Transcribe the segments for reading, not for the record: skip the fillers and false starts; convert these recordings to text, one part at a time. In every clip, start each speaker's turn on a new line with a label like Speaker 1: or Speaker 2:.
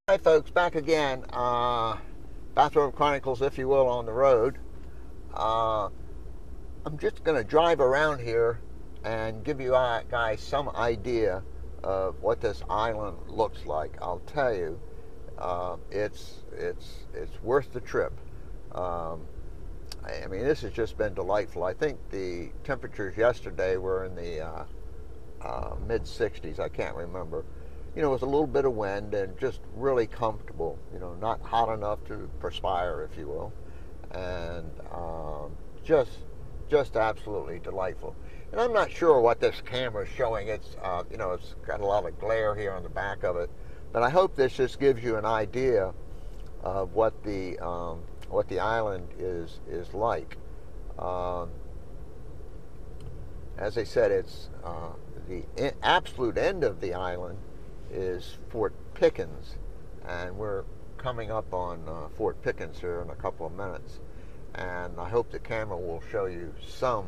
Speaker 1: Hi folks, back again. Bathrobe Chronicles, if you will, on the road. Uh, I'm just going to drive around here and give you guys some idea of what this island looks like. I'll tell you, it's worth the trip. Um, I mean, this has just been delightful. I think the temperatures yesterday were in the mid 60s. I can't remember. With a little bit of wind and just really comfortable. Not hot enough to perspire, if you will, and just absolutely delightful. And I'm not sure what this camera is showing. It's it's got a lot of glare here on the back of it, but I hope this just gives you an idea of what the island is like. Um, as I said, it's the absolute end of the island is Fort Pickens, and we're coming up on Fort Pickens here in a couple of minutes, and I hope the camera will show you some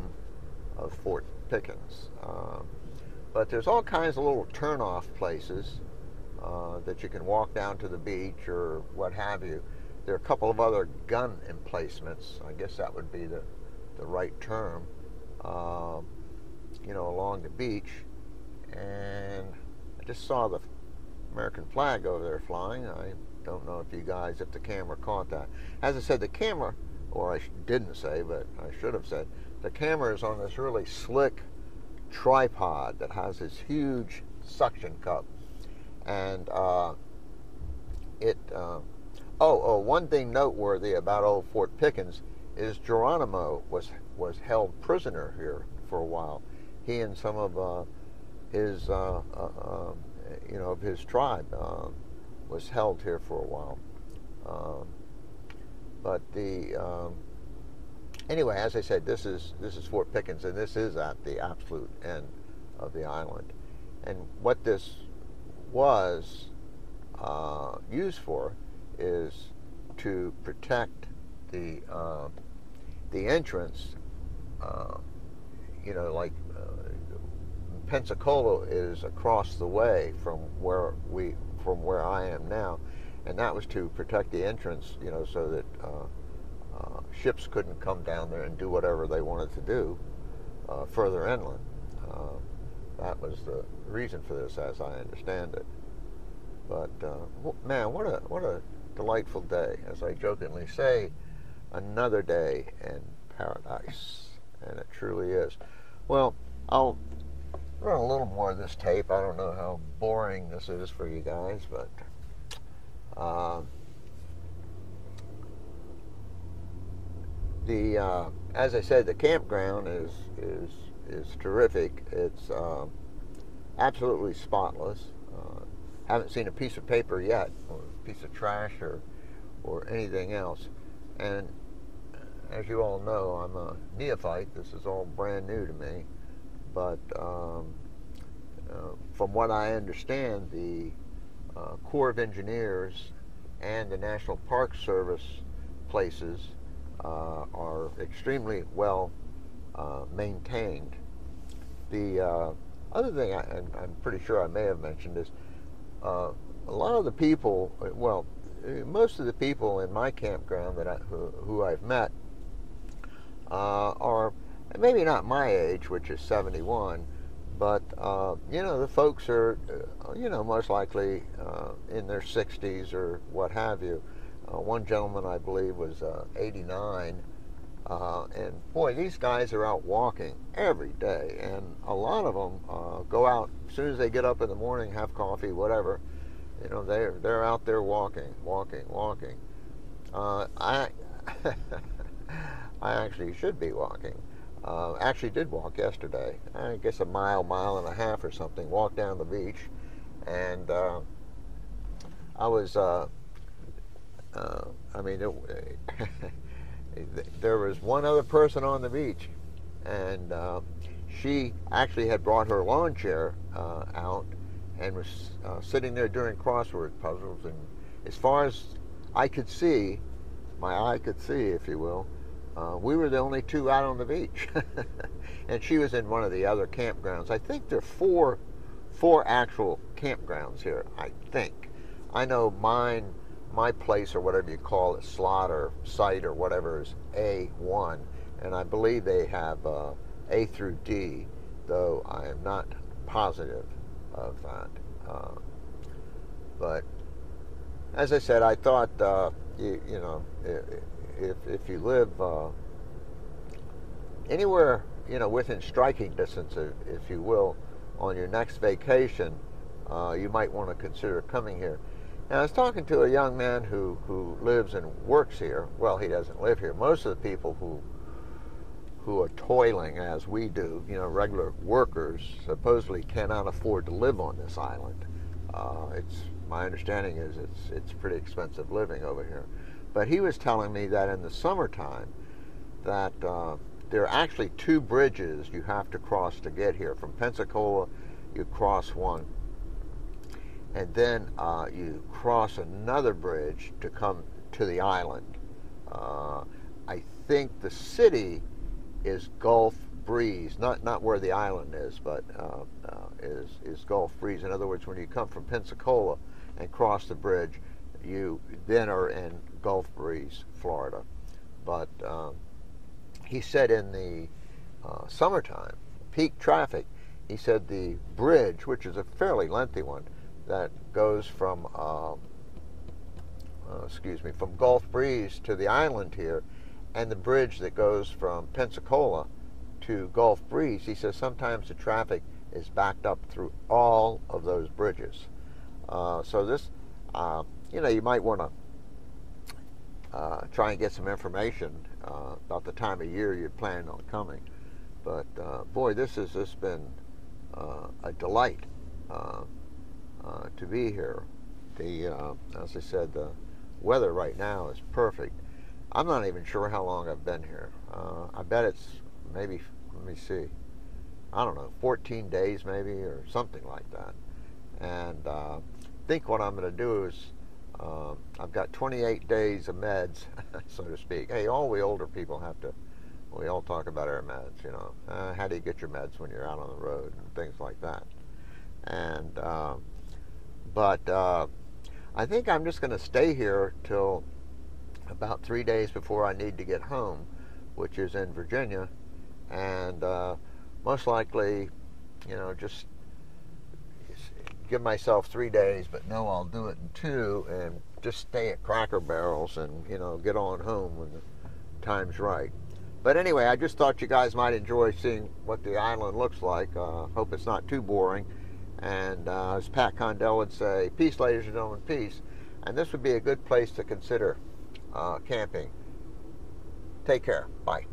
Speaker 1: of Fort Pickens. But there's all kinds of little turn-off places that you can walk down to the beach or what have you. There are a couple of other gun emplacements, I guess that would be the right term, along the beach. And I just saw the American flag over there flying. I don't know if the camera caught that. As I said, the camera, or I didn't say, but I should have said, the camera is on this really slick tripod that has this huge suction cup. And one thing noteworthy about old Fort Pickens is Geronimo was held prisoner here for a while. He and some of his of his tribe was held here for a while. Anyway, as I said, this is Fort Pickens, and this is at the absolute end of the island. And what this was used for is to protect the entrance. Pensacola is across the way from where I am now, and that was to protect the entrance, so that ships couldn't come down there and do whatever they wanted to do further inland. That was the reason for this, as I understand it. But man, what a delightful day! As I jokingly say, another day in paradise, and it truly is. Well, I'll run a little more of this tape. I don't know how boring this is for you guys, but as I said, the campground is terrific. It's absolutely spotless. Haven't seen a piece of paper yet, or a piece of trash, or anything else. And as you all know, I'm a neophyte. This is all brand new to me. But from what I understand, the Corps of Engineers and the National Park Service places are extremely well maintained. The other thing I'm pretty sure I may have mentioned is a lot of the people, most of the people in my campground who I've met are maybe not my age, which is 71, but the folks are most likely in their 60s or what have you. One gentleman, I believe, was 89, and boy, these guys are out walking every day, and a lot of them go out as soon as they get up in the morning, have coffee, whatever. They're out there walking. I I actually should be walking. Actually did walk yesterday. I guess a mile and a half or something. Walked down the beach, and I was. There was one other person on the beach, and she actually had brought her lawn chair out and was sitting there doing crossword puzzles. And as far as I could see, my eye could see, if you will, we were the only two out on the beach. And she was in one of the other campgrounds. I think there are four actual campgrounds here, I think. I know my place or whatever you call it, slot or site or whatever, is A1, and I believe they have A through D, though I am not positive of that. But as I said, I thought you know, if you live anywhere, you know, within striking distance, if you will, on your next vacation, you might want to consider coming here. Now, I was talking to a young man who lives and works here. Well, he doesn't live here. Most of the people who are toiling as we do, you know, regular workers, supposedly cannot afford to live on this island. It's my understanding is it's pretty expensive living over here. But he was telling me that in the summertime, that there are actually two bridges you have to cross to get here. From Pensacola, you cross one, and then you cross another bridge to come to the island. I think the city is Gulf Breeze, not where the island is, but is Gulf Breeze. In other words, when you come from Pensacola and cross the bridge, you then are in Gulf Breeze, Florida. But he said in the summertime, peak traffic, he said the bridge, which is a fairly lengthy one, that goes from from Gulf Breeze to the island here, and the bridge that goes from Pensacola to Gulf Breeze, he says sometimes the traffic is backed up through all of those bridges. So this, you know, you might want to try and get some information about the time of year you're planning on coming. But boy, this has just been a delight to be here. As I said, the weather right now is perfect. I'm not even sure how long I've been here. I bet it's maybe, let me see, I don't know, 14 days maybe, or something like that. And I think what I'm going to do is, I've got 28 days of meds, so to speak. Hey, all we older people have to, we all talk about our meds, you know. How do you get your meds when you're out on the road and things like that. And, but I think I'm just going to stay here till about 3 days before I need to get home, which is in Virginia. And most likely, you know, just give myself 3 days, but no, I'll do it in 2, and just stay at Cracker Barrels and, you know, get on home when the time's right. But anyway, I just thought you guys might enjoy seeing what the island looks like. Hope it's not too boring. And as Pat Condell would say, peace, ladies and gentlemen, peace. And this would be a good place to consider camping. Take care. Bye.